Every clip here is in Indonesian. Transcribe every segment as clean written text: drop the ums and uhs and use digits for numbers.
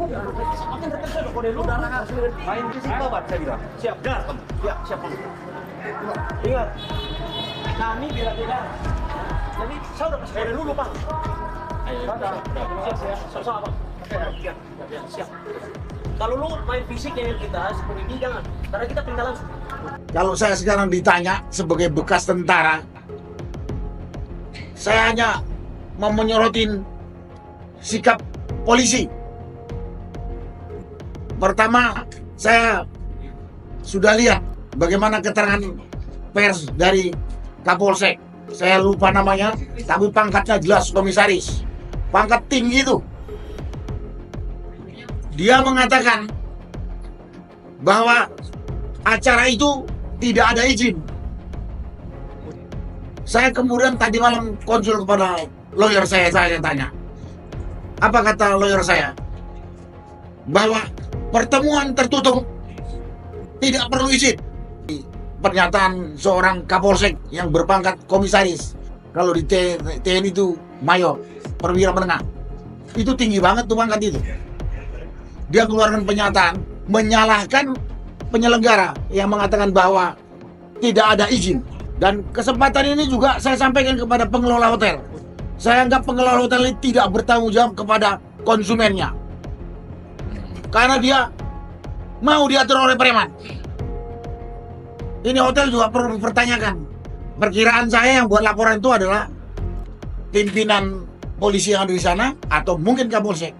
Makin terkejut kode lu darah harus mengerti. Main fisik babat saya bilang. Siap. Dar. Ya, siap. Ingat. Kami bila tidak. Jadi saya udah kasih kode dulu, Pak. Ayo. Siap, siap. Sama-sama, Pak. Siap. Siap. Kalau lu main fisik dengan kita seperti ini jangan. Karena kita tinggal langsung. Kalau saya sekarang ditanya sebagai bekas tentara, saya hanya mau menyorotin sikap polisi. Pertama, saya sudah lihat bagaimana keterangan pers dari Kapolsek. Saya lupa namanya, tapi pangkatnya jelas komisaris. Pangkat tinggi itu. Dia mengatakan bahwa acara itu tidak ada izin. Saya kemudian tadi malam konsul kepada lawyer saya tanya. Apa kata lawyer saya? Bahwa pertemuan tertutup, tidak perlu izin. Pernyataan seorang Kapolsek yang berpangkat komisaris, kalau di TNI itu mayor, perwira menengah, itu tinggi banget tuh pangkat itu. Dia keluarkan pernyataan menyalahkan penyelenggara yang mengatakan bahwa tidak ada izin. Dan kesempatan ini juga saya sampaikan kepada pengelola hotel. Saya anggap pengelola hotel ini tidak bertanggung jawab kepada konsumennya, karena dia mau diatur oleh preman. Ini hotel juga perlu dipertanyakan. Perkiraan saya yang buat laporan itu adalah pimpinan polisi yang ada di sana atau mungkin Kapolsek.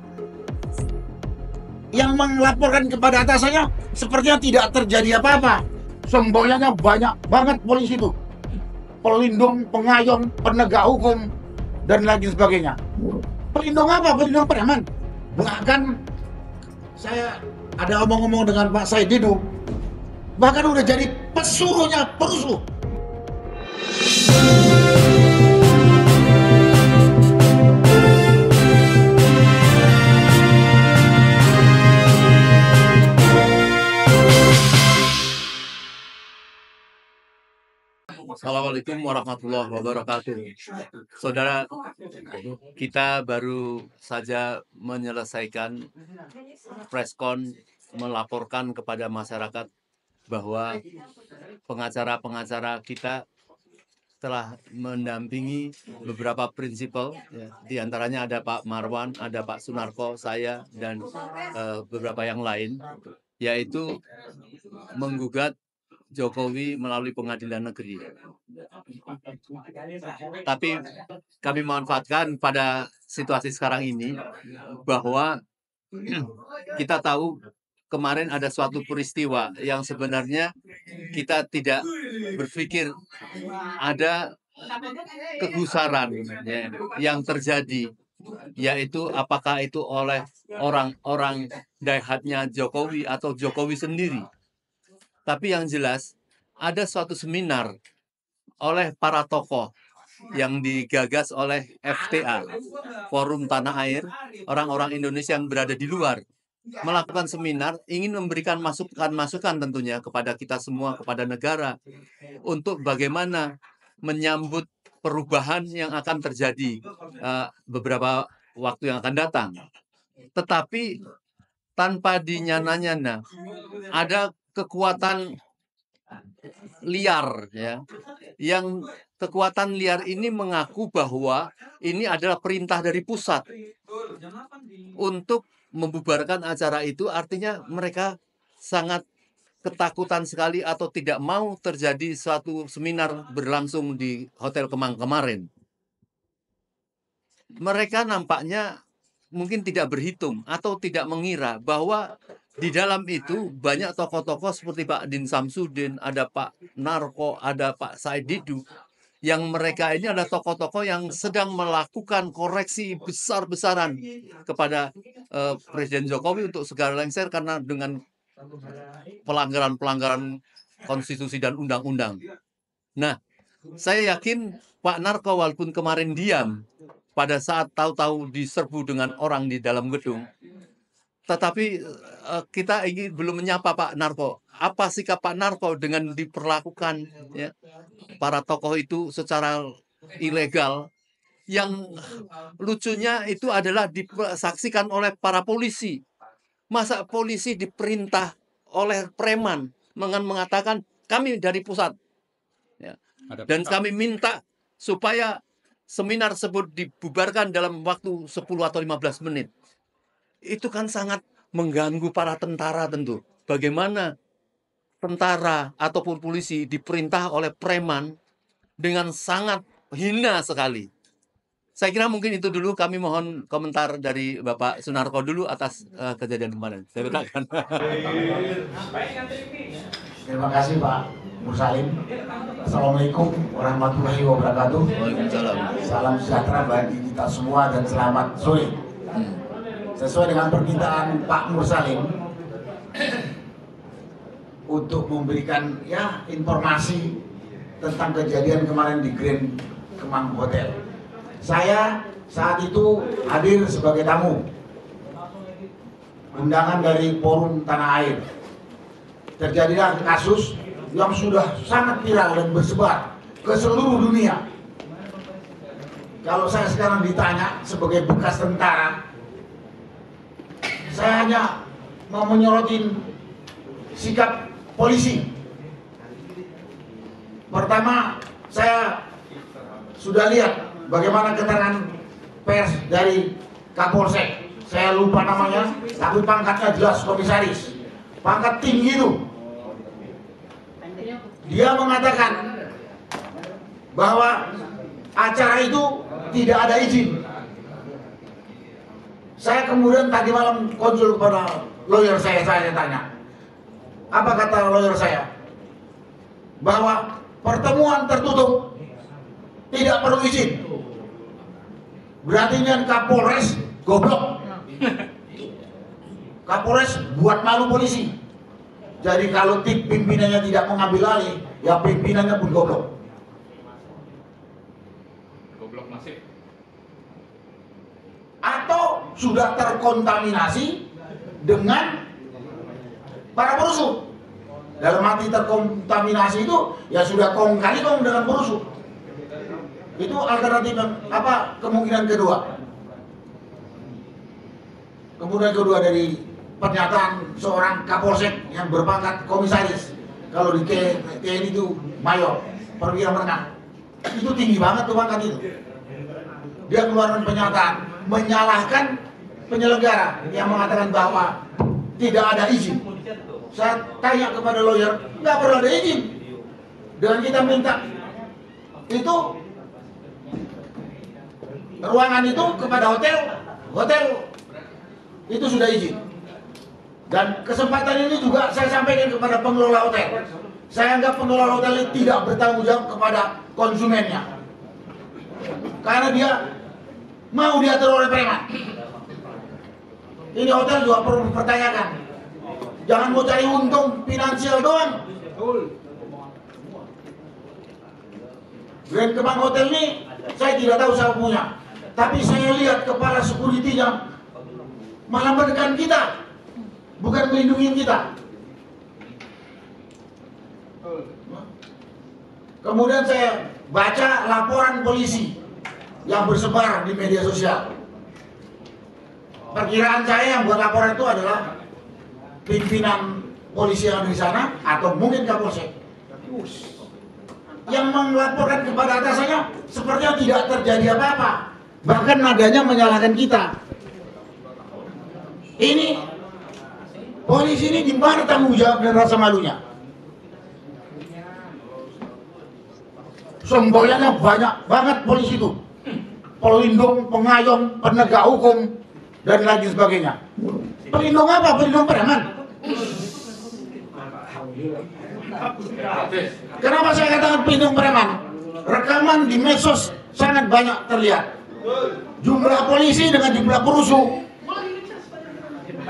Yang melaporkan kepada atasannya sepertinya tidak terjadi apa-apa. Semboyannya banyak banget polisi itu. Pelindung, pengayom, penegak hukum, dan lain sebagainya. Pelindung apa? Pelindung preman. Bahkan saya ada omong-omong dengan Pak Said Didu, bahkan udah jadi pesuruhnya perusuh. Assalamualaikum warahmatullahi wabarakatuh. Saudara, kita baru saja menyelesaikan preskon melaporkan kepada masyarakat bahwa pengacara-pengacara kita telah mendampingi beberapa prinsipal, ya. Di antaranya ada Pak Marwan, ada Pak Sunarko, saya, dan beberapa yang lain, yaitu menggugat Jokowi melalui pengadilan negeri. Tapi kami manfaatkan pada situasi sekarang ini bahwa kita tahu kemarin ada suatu peristiwa yang sebenarnya kita tidak berpikir ada kegusaran, ya, yang terjadi, yaitu apakah itu oleh orang-orang daihatnya Jokowi atau Jokowi sendiri. Tapi yang jelas ada suatu seminar oleh para tokoh yang digagas oleh FTA, Forum Tanah Air, orang-orang Indonesia yang berada di luar, melakukan seminar ingin memberikan masukan-masukan tentunya kepada kita semua, kepada negara, untuk bagaimana menyambut perubahan yang akan terjadi beberapa waktu yang akan datang. Tetapi tanpa dinyana-nyana, ada kekuatan liar, ya, yang kekuatan liar ini mengaku bahwa ini adalah perintah dari pusat untuk membubarkan acara itu. Artinya mereka sangat ketakutan sekali atau tidak mau terjadi suatu seminar berlangsung di Hotel Kemang kemarin. Mereka nampaknya mungkin tidak berhitung atau tidak mengira bahwa di dalam itu banyak tokoh-tokoh seperti Pak Din Samsudin, ada Pak Narko, ada Pak Said Didu, yang mereka ini adalah tokoh-tokoh yang sedang melakukan koreksi besar-besaran kepada Presiden Jokowi untuk segala lengser karena dengan pelanggaran-pelanggaran konstitusi dan undang-undang. Nah, saya yakin Pak Narko walaupun kemarin diam pada saat tahu-tahu diserbu dengan orang di dalam gedung, tetapi kita ingin belum menyapa Pak Narko. Apa sikap Pak Narko dengan diperlakukan, ya, para tokoh itu secara ilegal? Yang lucunya itu adalah disaksikan oleh para polisi. Masa polisi diperintah oleh preman mengatakan kami dari pusat, ya. Dan kami minta supaya seminar tersebut dibubarkan dalam waktu 10 atau 15 menit. Itu kan sangat mengganggu para tentara tentu. Bagaimana tentara ataupun polisi diperintah oleh preman dengan sangat hina sekali. Saya kira mungkin itu dulu. Kami mohon komentar dari Bapak Sunarko dulu atas kejadian kemarin. Saya katakan. Terima kasih Pak Mursalim. Assalamualaikum warahmatullahi wabarakatuh. Waalaikumsalam. Salam sejahtera bagi kita semua dan selamat sore. Sesuai dengan permintaan Pak Mursalim untuk memberikan informasi tentang kejadian kemarin di Grand Kemang Hotel. Saya saat itu hadir sebagai tamu undangan dari Forum Tanah Air. Terjadilah kasus yang sudah sangat viral dan bersebar ke seluruh dunia. Kalau saya sekarang ditanya sebagai bekas tentara, saya hanya mau menyorotin sikap polisi. Pertama, saya sudah lihat bagaimana keterangan pers dari Kapolsek. Saya lupa namanya, tapi pangkatnya jelas komisaris. Pangkat tinggi itu. Dia mengatakan bahwa acara itu tidak ada izin. Saya kemudian tadi malam konsul kepada lawyer saya tanya. Apa kata lawyer saya? Bahwa pertemuan tertutup, tidak perlu izin. Berarti ini Kapolres goblok. Kapolres buat malu polisi. Jadi kalau tim pimpinannya tidak mengambil alih, ya pimpinannya pun goblok. Goblok masih. Atau sudah terkontaminasi dengan para perusuh. Dalam arti terkontaminasi itu ya sudah kong kali kong dengan perusuh. Itu alternatif kemungkinan kedua. Kemudian kedua dari pernyataan seorang Kapolsek yang berpangkat komisaris. Kalau di TNI itu mayor, perwira menengah. Itu tinggi banget tuh pangkat itu. Dia keluarkan pernyataan menyalahkan penyelenggara yang mengatakan bahwa tidak ada izin. Saya tanya kepada lawyer, nggak perlu ada izin. Dan kita minta itu ruangan itu kepada hotel itu sudah izin. Dan kesempatan ini juga saya sampaikan kepada pengelola hotel. Saya anggap pengelola hotel ini tidak bertanggung jawab kepada konsumennya, karena dia mau diatur oleh preman. Ini hotel juga perlu dipertanyakan. Jangan mau cari untung finansial doang. Grand Kemang Hotel ini saya tidak tahu siapa punya, tapi saya lihat kepala security-nya malah menekan kita, bukan melindungi kita. Kemudian saya baca laporan polisi yang bersebar di media sosial. Perkiraan saya yang buat laporan itu adalah pimpinan polisi yang ada di sana atau mungkin Kapolsek. Yang melaporkan kepada atasannya sepertinya tidak terjadi apa-apa. Bahkan nadanya menyalahkan kita. Ini polisi ini di mana tanggung jawab dan rasa malunya? Semboyannya banyak banget polisi itu. Pelindung, pengayom, penegak hukum, dan lain sebagainya. Pelindung apa? Pelindung preman. Kenapa saya katakan pelindung preman? Rekaman di medsos sangat banyak terlihat. Jumlah polisi dengan jumlah perusuh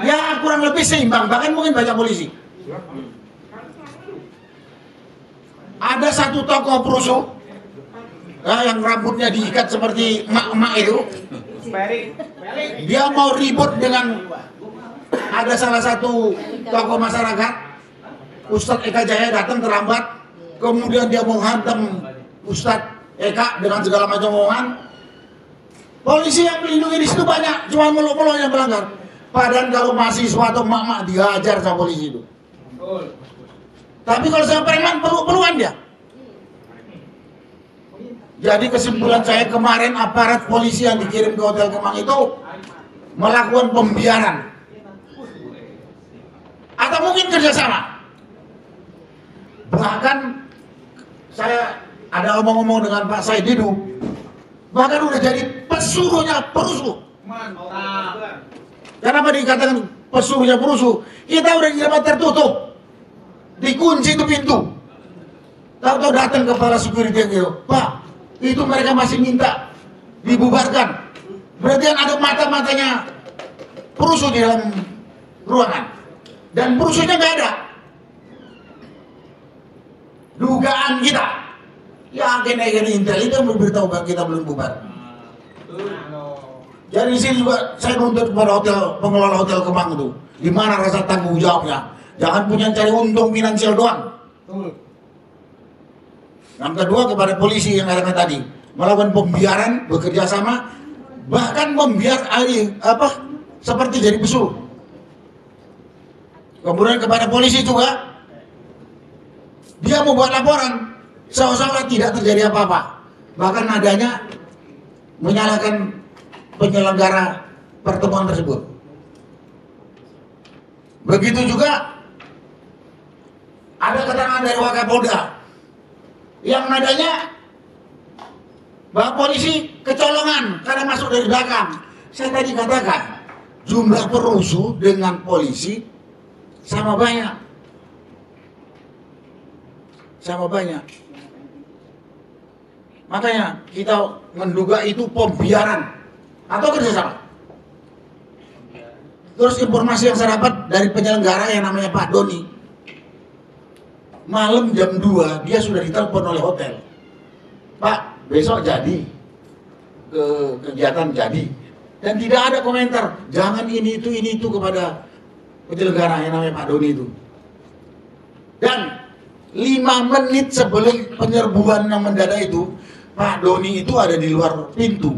ya kurang lebih seimbang, bahkan mungkin banyak polisi. Ada satu tokoh perusuh yang rambutnya diikat seperti emak-emak itu. Dia mau ribut dengan ada salah satu tokoh masyarakat. Ustadz Eka Jaya datang terlambat, kemudian dia menghantam Ustadz Eka dengan segala macam omongan. Polisi yang melindungi di situ banyak, cuma mulu-mulu yang melanggar. Padahal kalau mahasiswa atau mak-mak dihajar sama polisi itu. Tapi kalau sama preman perlu-perluan dia. Jadi kesimpulan saya kemarin aparat polisi yang dikirim ke Hotel Kemang itu melakukan pembiaran atau mungkin kerjasama. Bahkan saya ada omong-omong dengan Pak Said Didu, bahkan udah jadi pesuruhnya perusuh. Kenapa dikatakan pesuruhnya perusuh? Kita udah di tempat tertutup, dikunci itu pintu. Tahu-tahu datang kepala security gitu, Pak, itu mereka masih minta dibubarkan. Berarti kan ada mata-matanya perusuh di dalam ruangan, dan perusuhnya nggak ada. Dugaan kita, ya agen-agen intel itu memberitahu bahwa kita belum bubar. Jadi di sini juga saya nuntut kepada pengelola Hotel Kemang itu, di mana rasa tanggung jawabnya? Jangan punya cari untung finansial doang. Yang kedua kepada polisi yang ada tadi, melakukan pembiaran, bekerja sama, bahkan seperti jadi pesuruh. Kemudian kepada polisi juga, dia membuat laporan seolah-olah tidak terjadi apa-apa, bahkan adanya menyalahkan penyelenggara pertemuan tersebut. Begitu juga ada keterangan dari Wakapolda yang nadanya bahwa polisi kecolongan karena masuk dari belakang. Saya tadi katakan jumlah perusuh dengan polisi sama banyak. Makanya kita menduga itu pembiaran atau kerjasama. Terus informasi yang saya dapat dari penyelenggara yang namanya Pak Doni, malam jam 2 dia sudah ditelepon oleh hotel, Pak besok jadi ke kegiatan jadi, dan tidak ada komentar jangan ini itu kepada penyelenggara yang namanya Pak Doni itu. Dan 5 menit sebelum penyerbuan yang mendadak itu, Pak Doni itu ada di luar pintu,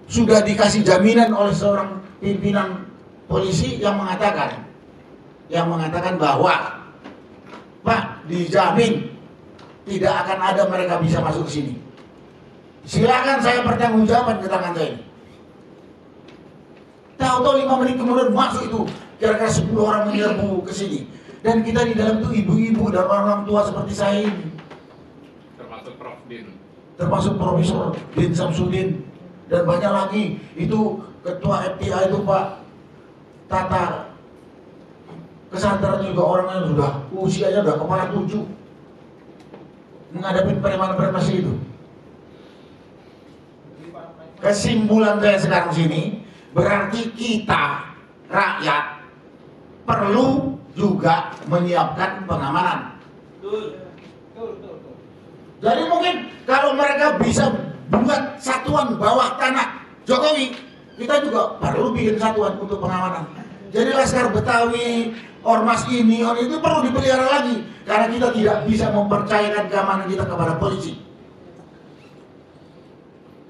sudah dikasih jaminan oleh seorang pimpinan polisi yang mengatakan bahwa Pak dijamin tidak akan ada mereka bisa masuk ke sini. Silakan saya pertanggungjawaban keterangan saya ini. Tahu-tahu 5 menit kemudian masuk itu kira-kira 10 orang menyerbu ke sini, dan kita di dalam itu ibu-ibu dan orang tua seperti saya ini, termasuk Profesor Bin Samsudin dan banyak lagi, itu ketua FPI itu Pak Tata, kesadaran juga orangnya sudah usianya sudah kepala 7 menghadapi preman-preman itu. Kesimpulan saya sekarang sini berarti kita rakyat perlu juga menyiapkan pengamanan. Jadi mungkin kalau mereka bisa buat satuan bawah tanah Jokowi, kita juga perlu bikin satuan untuk pengamanan. Jadi Laskar Betawi, ormas ini, orang itu perlu dipelihara lagi, karena kita tidak bisa mempercayakan keamanan kita kepada polisi.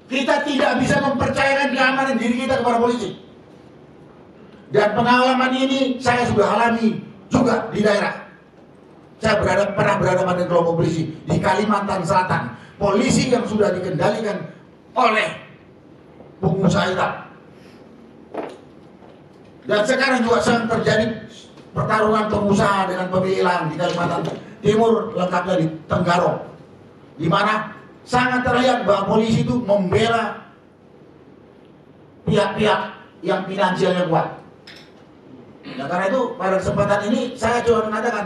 Kita tidak bisa mempercayakan keamanan diri kita kepada polisi. Dan pengalaman ini saya sudah alami juga di daerah. Saya pernah berhadapan dengan kelompok polisi di Kalimantan Selatan. Polisi yang sudah dikendalikan oleh pengusaha hitam. Dan sekarang juga sedang terjadi pertarungan pengusaha dengan pemilihan di Kalimantan Timur, lengkapnya di Tenggarong, di mana sangat terlihat bahwa polisi itu membela pihak-pihak yang finansialnya kuat. Nah, karena itu pada kesempatan ini saya coba mengatakan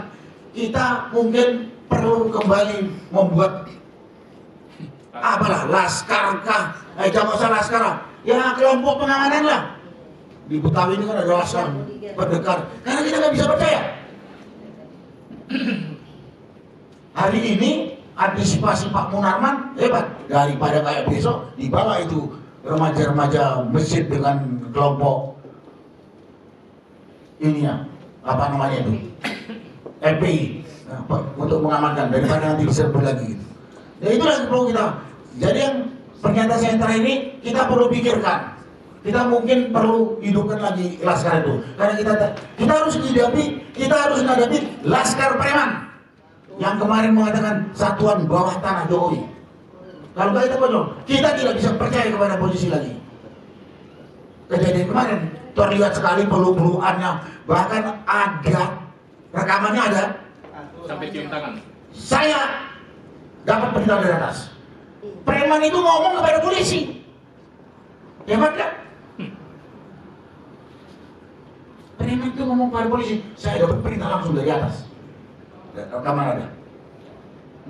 kita mungkin perlu kembali membuat laskarkah? Jangan usah laskar, ya kelompok pengamanan lah. Di Betawi ini kan ada laskar pendekar, karena kita nggak bisa percaya. Hari ini antisipasi Pak Munarman hebat, daripada kayak besok dibawa itu remaja-remaja masjid dengan kelompok ini ya, apa namanya itu, FPI, untuk mengamankan, daripada nanti diserbu lagi gitu. Ya itulah yang perlu kita. Jadi yang pernyataan saya ini kita perlu pikirkan Kita mungkin perlu hidupkan lagi Laskar itu. Karena kita harus menghadapi Laskar Preman yang kemarin mengatakan satuan bawah tanah Jokowi. Kalau kita konyol, kita tidak bisa percaya kepada polisi lagi. Kejadian kemarin terlihat sekali peluk-pelukannya, bahkan ada rekamannya ada. Sampai cium tangan. Saya dapat berita dari atas. Preman itu ngomong kepada polisi. Hebat kan? Preman itu ngomong kepada polisi. Saya dapat perintah langsung dari atas. Rekaman ada.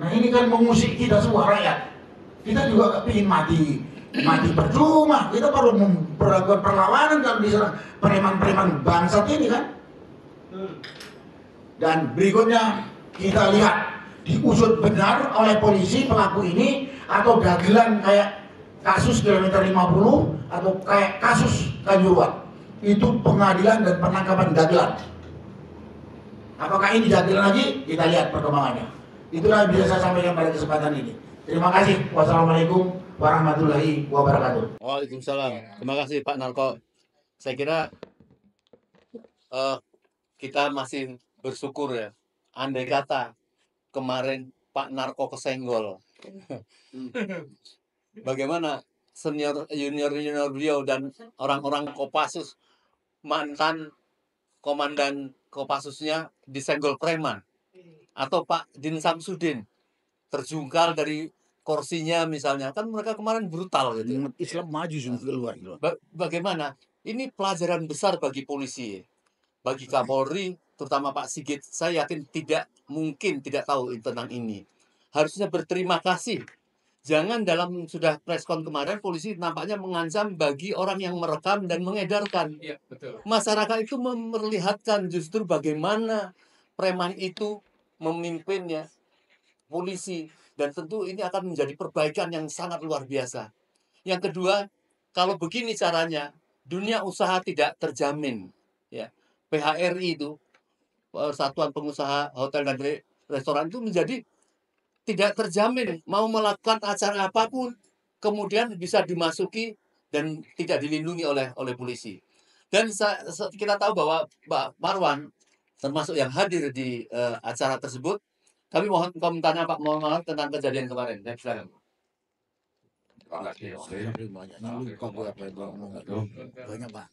Nah ini kan mengusik kita semua rakyat. Kita juga gak ingin mati percuma. Kita perlu memperlakukan perlawanan kalau diserang preman-preman bangsat ini kan. Dan berikutnya kita lihat diusut benar oleh polisi pelaku ini atau dagelan kayak kasus kilometer 50 atau kayak kasus Kanjuruhan. Itu pengadilan dan penangkapan dagelan. Apakah ini dagelan lagi? Kita lihat perkembangannya. Itulah yang bisa saya sampaikan pada kesempatan ini. Terima kasih. Wassalamualaikum warahmatullahi wabarakatuh. Waalaikumsalam. Terima kasih Pak Narko. Saya kira kita masih bersyukur ya. Andai kata kemarin Pak Narko kesenggol. Bagaimana senior junior beliau dan orang-orang Kopassus, mantan komandan Kopassusnya disenggol preman, atau Pak Din Samsudin terjungkal dari kursinya misalnya, kan mereka kemarin brutal gitu. Umat Islam maju keluar. Bagaimana? Ini pelajaran besar bagi polisi, bagi Kapolri, terutama Pak Sigit. Saya yakin tidak mungkin tidak tahu tentang ini. Harusnya berterima kasih. Jangan dalam sudah preskon kemarin polisi nampaknya mengancam bagi orang yang merekam dan mengedarkan. Iya, betul. Masyarakat itu memperlihatkan justru bagaimana preman itu memimpinnya polisi, dan tentu ini akan menjadi perbaikan yang sangat luar biasa. Yang kedua, kalau begini caranya, dunia usaha tidak terjamin. Ya, PHRI itu, Persatuan Pengusaha Hotel dan Restoran itu menjadi tidak terjamin. Mau melakukan acara apapun, kemudian bisa dimasuki dan tidak dilindungi oleh polisi. Dan kita tahu bahwa Pak Marwan termasuk yang hadir di acara tersebut. Kami mohon komentarnya Pak Marwan tentang kejadian kemarin. Silakan. Banyak Pak.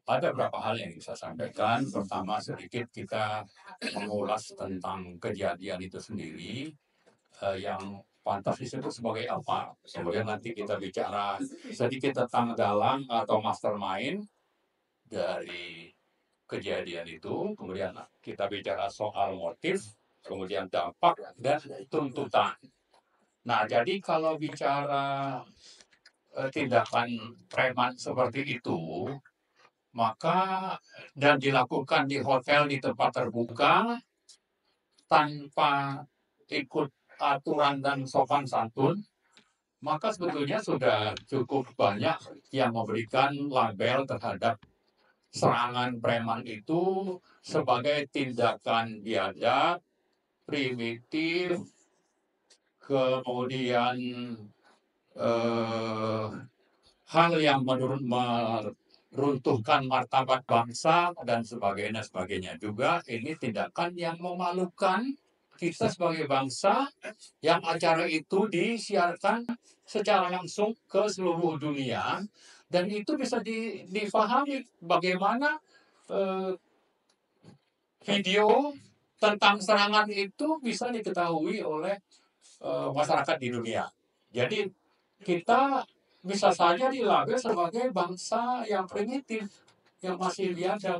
Ada beberapa hal yang bisa saya sampaikan. Pertama, sedikit kita mengulas tentang kejadian itu sendiri, yang pantas disebut sebagai apa. Kemudian nanti kita bicara sedikit tentang dalang atau mastermind dari kejadian itu. Kemudian kita bicara soal motif, kemudian dampak dan tuntutan. Nah, jadi kalau bicara tindakan preman seperti itu, maka dan dilakukan di hotel di tempat terbuka tanpa ikut aturan dan sopan santun, maka sebetulnya sudah cukup banyak yang memberikan label terhadap serangan preman itu sebagai tindakan biadab, primitif, kemudian hal yang meruntuhkan martabat bangsa dan sebagainya juga. Ini tindakan yang memalukan kita sebagai bangsa, yang acara itu disiarkan secara langsung ke seluruh dunia, dan itu bisa difahami bagaimana video tentang serangan itu bisa diketahui oleh masyarakat di dunia. Jadi kita bisa saja dilabel sebagai bangsa yang primitif, yang masih biadab.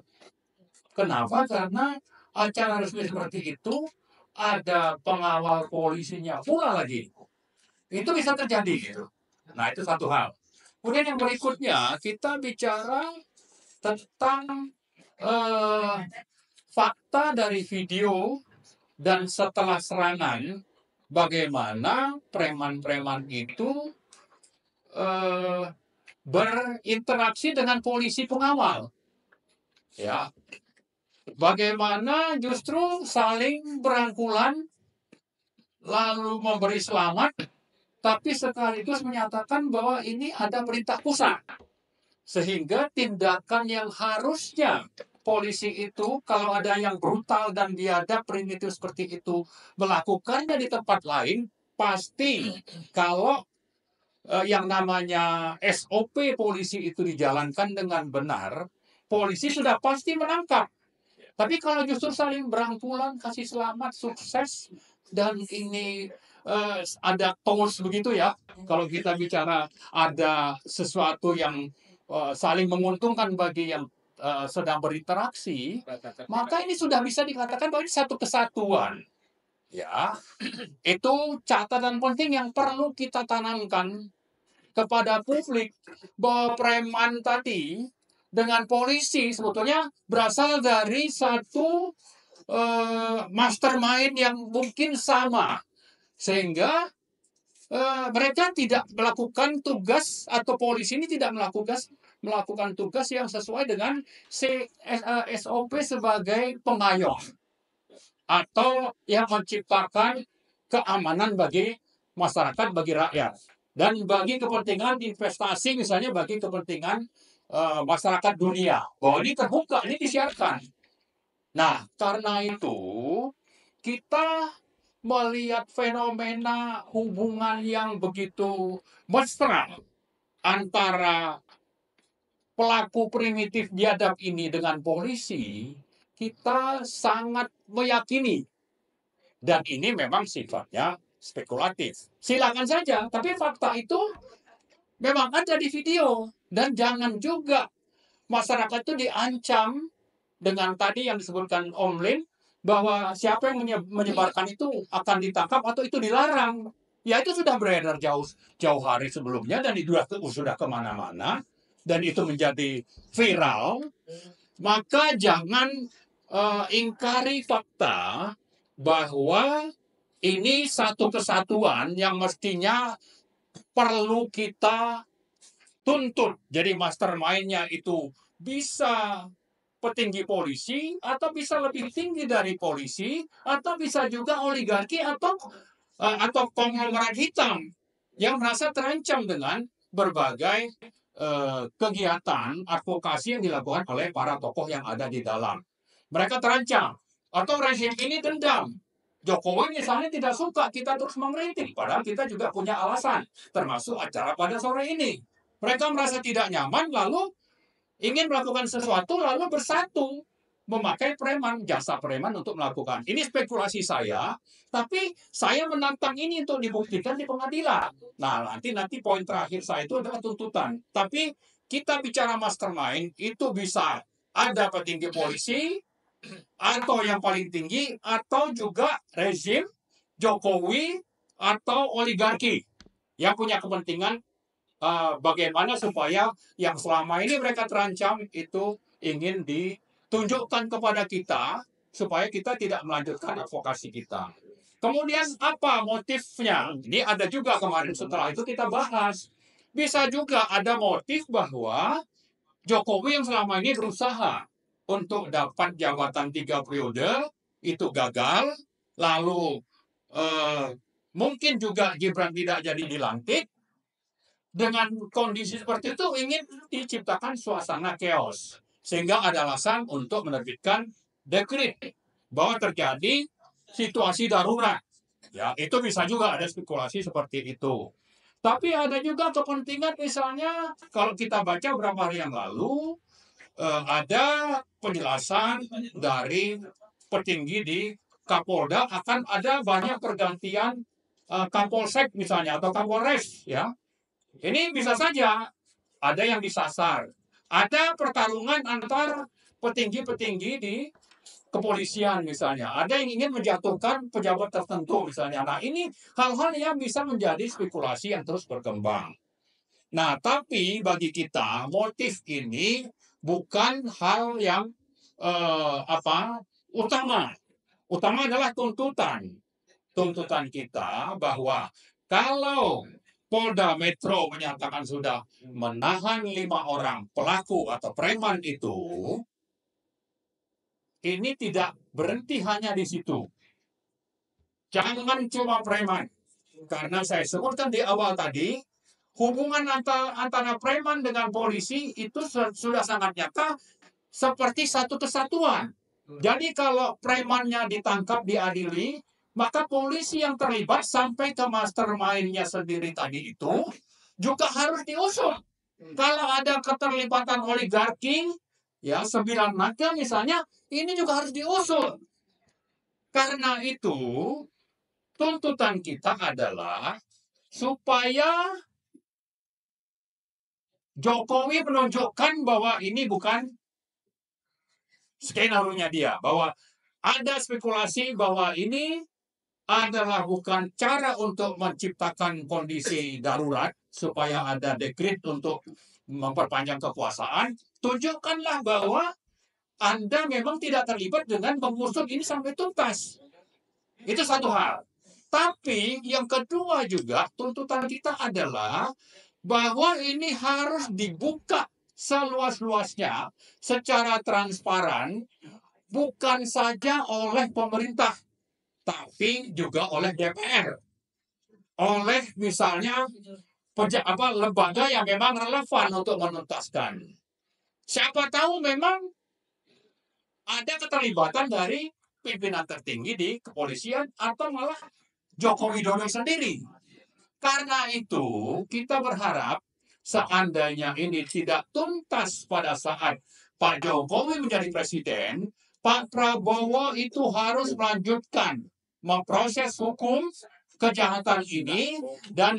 Kenapa? Karena acara resmi seperti itu ada pengawal polisinya pula lagi. Itu bisa terjadi gitu. Nah, itu satu hal. Kemudian yang berikutnya kita bicara tentang fakta dari video dan setelah serangan, bagaimana preman-preman itu berinteraksi dengan polisi pengawal. Ya, bagaimana justru saling berangkulan lalu memberi selamat, tapi sekaligus menyatakan bahwa ini ada perintah pusat. Sehingga tindakan yang harusnya polisi itu kalau ada yang brutal dan biadab primitif seperti itu melakukannya di tempat lain, pasti kalau yang namanya SOP polisi itu dijalankan dengan benar, polisi sudah pasti menangkap. Tapi kalau justru saling berangkulan, kasih selamat, sukses, dan ini ada tools begitu ya. Kalau kita bicara ada sesuatu yang saling menguntungkan bagi yang sedang berinteraksi, maka ini sudah bisa dikatakan bahwa ini satu kesatuan. Ya, itu catatan penting yang perlu kita tanamkan kepada publik bahwa preman tadi dengan polisi sebetulnya berasal dari satu mastermind yang mungkin sama, sehingga mereka tidak melakukan tugas atau polisi ini tidak melakukan tugas yang sesuai dengan SOP sebagai pengayom atau yang menciptakan keamanan bagi masyarakat, bagi rakyat, dan bagi kepentingan investasi, misalnya bagi kepentingan masyarakat dunia, bahwa ini terbuka, ini disiarkan. Nah, karena itu kita melihat fenomena hubungan yang begitu mesra antara pelaku primitif biadab ini dengan polisi, kita sangat meyakini, dan ini memang sifatnya spekulatif. Silakan saja, tapi fakta itu memang ada di video. Dan jangan juga masyarakat itu diancam dengan tadi yang disebutkan Om Lin, bahwa siapa yang menyebarkan itu akan ditangkap atau itu dilarang. Ya itu sudah beredar jauh hari sebelumnya, dan itu sudah kemana-mana, dan itu menjadi viral. Maka jangan ingkari fakta bahwa ini satu kesatuan yang mestinya perlu kita tuntut. Jadi mastermind-nya itu bisa petinggi polisi, atau bisa lebih tinggi dari polisi, atau bisa juga oligarki atau konglomerat hitam yang merasa terancam dengan berbagai kegiatan advokasi yang dilakukan oleh para tokoh yang ada di dalam. Mereka terancam, atau rezim ini dendam. Jokowi misalnya tidak suka kita terus mengkritik, padahal kita juga punya alasan, termasuk acara pada sore ini. Mereka merasa tidak nyaman, lalu ingin melakukan sesuatu, lalu bersatu memakai preman, jasa preman untuk melakukan. Ini spekulasi saya, tapi saya menantang ini untuk dibuktikan di pengadilan. Nah, nanti poin terakhir saya itu adalah tuntutan. Tapi kita bicara mastermind, itu bisa ada petinggi polisi, atau yang paling tinggi, atau juga rezim Jokowi, atau oligarki yang punya kepentingan bagaimana supaya yang selama ini mereka terancam itu ingin ditunjukkan kepada kita, supaya kita tidak melanjutkan advokasi kita. Kemudian apa motifnya? Ini ada juga kemarin, setelah itu kita bahas. Bisa juga ada motif bahwa Jokowi yang selama ini berusaha untuk dapat jabatan 3 periode itu gagal, lalu mungkin juga Gibran tidak jadi dilantik. Dengan kondisi seperti itu ingin diciptakan suasana chaos, sehingga ada alasan untuk menerbitkan dekret bahwa terjadi situasi darurat. Ya, itu bisa juga ada spekulasi seperti itu. Tapi ada juga kepentingan, misalnya kalau kita baca beberapa hari yang lalu, ada penjelasan dari petinggi di Kapolda akan ada banyak pergantian Kapolsek misalnya, atau Kapolres, ya. Ini bisa saja ada yang disasar. Ada pertarungan antar petinggi-petinggi di kepolisian misalnya. Ada yang ingin menjatuhkan pejabat tertentu misalnya. Nah, ini hal-hal yang bisa menjadi spekulasi yang terus berkembang. Nah, tapi bagi kita motif ini bukan hal yang utama. Utama adalah tuntutan. Tuntutan kita bahwa kalau Polda Metro menyatakan sudah menahan 5 orang pelaku atau preman itu, ini tidak berhenti hanya di situ. Jangan cuma preman. Karena saya sebutkan di awal tadi, hubungan antara preman dengan polisi itu sudah sangat nyata seperti satu kesatuan. Jadi kalau premannya ditangkap, diadili, maka polisi yang terlibat sampai ke mastermind-nya sendiri tadi itu juga harus diusut. Kalau ada keterlibatan oligarki, ya 9 naga misalnya, ini juga harus diusut. Karena itu, tuntutan kita adalah supaya Jokowi menunjukkan bahwa ini bukan skenario-nya dia, bahwa ada spekulasi bahwa ini adalah bukan cara untuk menciptakan kondisi darurat supaya ada dekret untuk memperpanjang kekuasaan. Tunjukkanlah bahwa Anda memang tidak terlibat dengan mengusut ini sampai tuntas. Itu satu hal. Tapi yang kedua juga tuntutan kita adalah bahwa ini harus dibuka seluas-luasnya secara transparan, bukan saja oleh pemerintah, tapi juga oleh DPR, oleh misalnya lembaga yang memang relevan untuk menuntaskan. Siapa tahu memang ada keterlibatan dari pimpinan tertinggi di kepolisian atau malah Joko Widodo sendiri. Karena itu kita berharap seandainya ini tidak tuntas pada saat Pak Jokowi menjadi presiden, Pak Prabowo itu harus melanjutkan memproses hukum kejahatan ini dan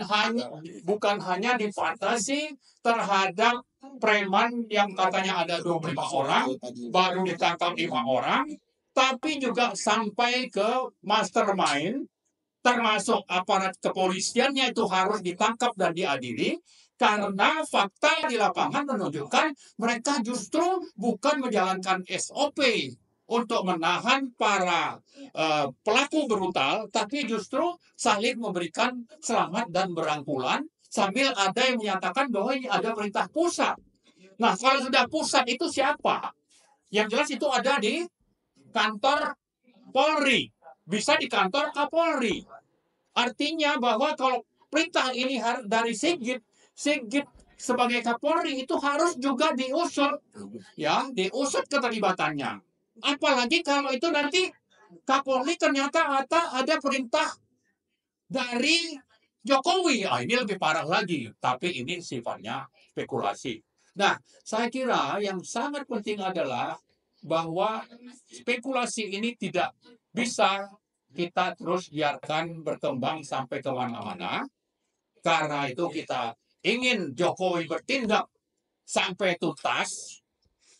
bukan hanya dibatasi terhadap preman yang katanya ada 25 orang, baru ditangkap 5 orang, tapi juga sampai ke mastermind, termasuk aparat kepolisiannya itu harus ditangkap dan diadili, karena fakta di lapangan menunjukkan mereka justru bukan menjalankan SOP untuk menahan para pelaku brutal, tapi justru saling memberikan selamat dan berangkulan, sambil ada yang menyatakan bahwa ini ada perintah pusat. Nah, kalau sudah pusat itu siapa? Yang jelas itu ada di kantor Polri, bisa di kantor Kapolri. Artinya bahwa kalau perintah ini dari Sigit sebagai Kapolri itu harus juga diusut, ya, diusut keterlibatannya. Apalagi kalau itu nanti Kapolri ternyata ada perintah dari Jokowi, ini lebih parah lagi. Tapi ini sifatnya spekulasi. Nah, saya kira yang sangat penting adalah bahwa spekulasi ini tidak bisa kita terus biarkan berkembang sampai ke mana-mana. Karena itu kita ingin Jokowi bertindak sampai tuntas.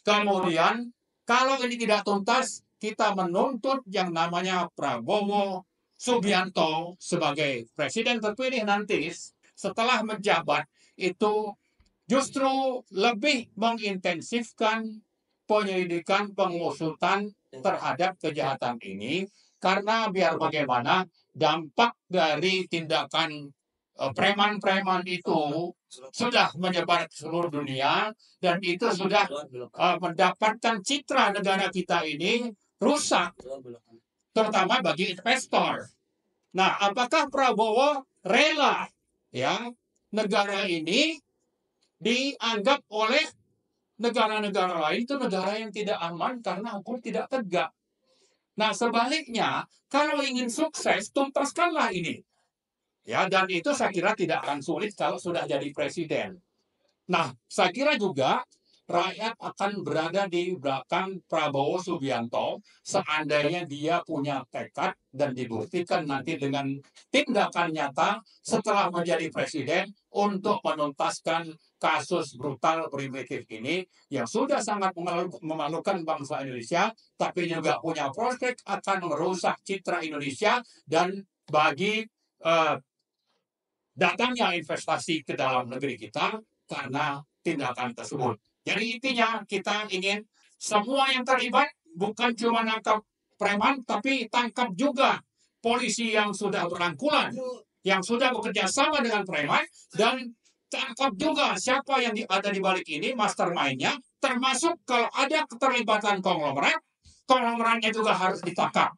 Kemudian kalau ini tidak tuntas, kita menuntut yang namanya Prabowo Subianto sebagai presiden terpilih nanti setelah menjabat itu justru lebih mengintensifkan penyelidikan pengusutan terhadap kejahatan ini, karena biar bagaimana dampak dari tindakan preman-preman itu sudah menyebar ke seluruh dunia dan itu sudah mendapatkan citra negara kita ini rusak, terutama bagi investor. Nah, apakah Prabowo rela ya negara ini dianggap oleh negara-negara lain itu negara yang tidak aman karena hukum tidak tegak? Nah, sebaliknya, kalau ingin sukses, tuntaskanlah ini. Ya, dan itu saya kira tidak akan sulit kalau sudah jadi presiden. Nah, saya kira juga rakyat akan berada di belakang Prabowo Subianto seandainya dia punya tekad dan dibuktikan nanti dengan tindakan nyata setelah menjadi presiden untuk menuntaskan kasus brutal primitif ini yang sudah sangat memalukan bangsa Indonesia, tapi juga punya prospek akan merusak citra Indonesia dan bagi datangnya investasi ke dalam negeri kita karena tindakan tersebut. Jadi intinya kita ingin semua yang terlibat bukan cuma nangkap preman, tapi tangkap juga polisi yang sudah berangkulan, yang sudah bekerja sama dengan preman, dan tangkap juga siapa yang ada di balik ini, mastermind-nya, termasuk kalau ada keterlibatan konglomeratnya juga harus ditangkap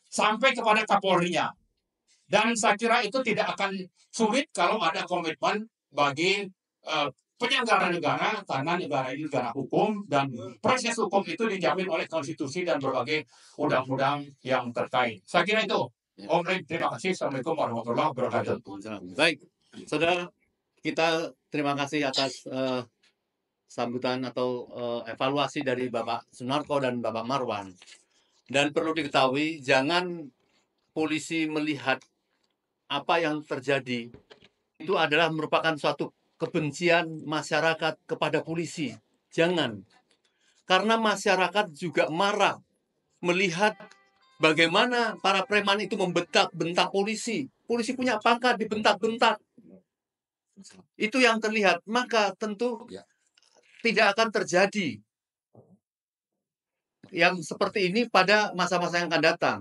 sampai kepada Kapolri-nya. Dan saya kira itu tidak akan sulit kalau ada komitmen bagi penyelenggara negara, karena negara ini negara hukum dan proses hukum itu dijamin oleh konstitusi dan berbagai undang-undang yang terkait. Saya kira itu. Om Rin, terima kasih. Assalamualaikum warahmatullahi wabarakatuh. Baik, saudara, kita terima kasih atas sambutan atau evaluasi dari Bapak Sunarko dan Bapak Marwan. Dan perlu diketahui, jangan polisi melihat apa yang terjadi itu adalah merupakan suatu kebencian masyarakat kepada polisi. Jangan. Karena masyarakat juga marah melihat bagaimana para preman itu membentak-bentak polisi. Polisi punya pangkat, dibentak-bentak. Itu yang terlihat. Maka tentu tidak akan terjadi yang seperti ini pada masa-masa yang akan datang.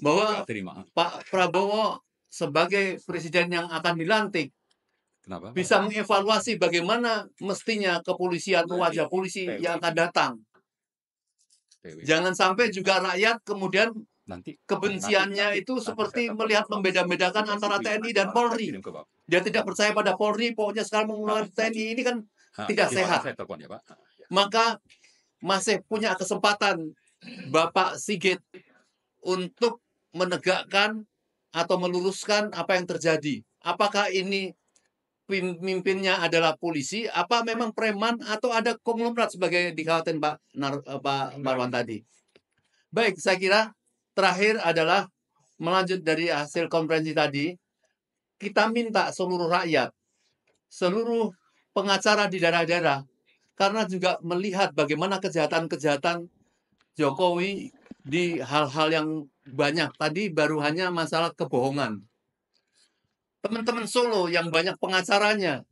Bahwa Pak Prabowo sebagai presiden yang akan dilantik bisa mengevaluasi bagaimana mestinya kepolisian, wajah polisi yang akan datang. Jangan sampai juga rakyat kemudian kebenciannya itu seperti melihat membeda-bedakan antara TNI dan Polri. Dia tidak percaya pada Polri, pokoknya sekarang menggunakan TNI, ini kan tidak sehat. Maka masih punya kesempatan Bapak Sigit untuk menegakkan atau meluruskan apa yang terjadi. Apakah ini pemimpinnya adalah polisi, apa memang preman, atau ada konglomerat sebagai dikhawatirkan Pak Marwan tadi. Baik, saya kira terakhir adalah melanjut dari hasil konferensi tadi, kita minta seluruh rakyat, seluruh pengacara di daerah-daerah, karena juga melihat bagaimana kejahatan-kejahatan Jokowi di hal-hal yang banyak. Tadi baru hanya masalah kebohongan. Teman-teman Solo yang banyak pengacaranya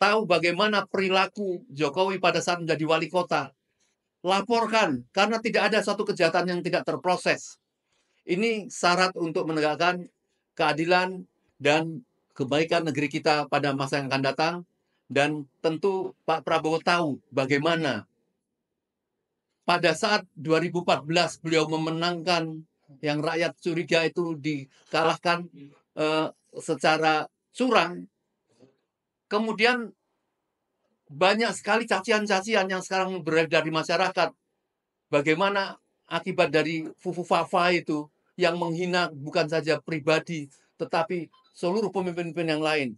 tahu bagaimana perilaku Jokowi pada saat menjadi wali kota. Laporkan, karena tidak ada satu kejahatan yang tidak terproses. Ini syarat untuk menegakkan keadilan dan kebaikan negeri kita pada masa yang akan datang. Dan tentu Pak Prabowo tahu bagaimana pada saat 2014 beliau memenangkan yang rakyat curiga itu dikalahkan secara curang. Kemudian banyak sekali cacian-cacian yang sekarang beredar di masyarakat. Bagaimana akibat dari Fufu Fafa itu yang menghina bukan saja pribadi, tetapi seluruh pemimpin-pemimpin yang lain.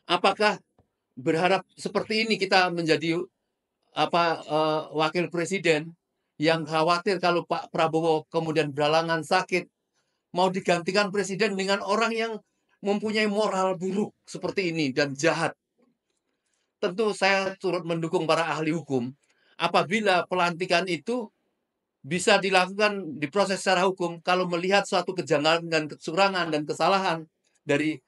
Apakah berharap seperti ini kita menjadi wakil presiden yang khawatir kalau Pak Prabowo kemudian berhalangan sakit, mau digantikan presiden dengan orang yang mempunyai moral buruk seperti ini dan jahat? Tentu saya turut mendukung para ahli hukum. Apabila pelantikan itu bisa dilakukan, diproses secara hukum, kalau melihat suatu kejanggalan dan kecurangan dan kesalahan dari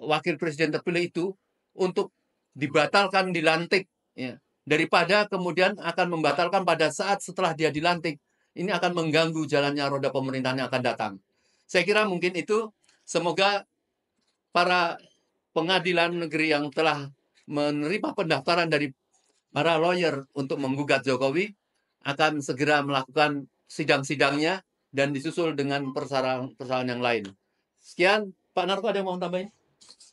wakil presiden terpilih itu, untuk dibatalkan, dilantik, ya, daripada kemudian akan membatalkan pada saat setelah dia dilantik. Ini akan mengganggu jalannya roda pemerintahan yang akan datang. Saya kira mungkin itu. Semoga para pengadilan negeri yang telah menerima pendaftaran dari para lawyer untuk menggugat Jokowi akan segera melakukan sidang-sidangnya dan disusul dengan persoalan yang lain. Sekian, Pak Narko, ada yang mau tambahin?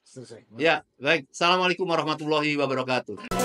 Selesai. Ya, baik. Assalamualaikum warahmatullahi wabarakatuh.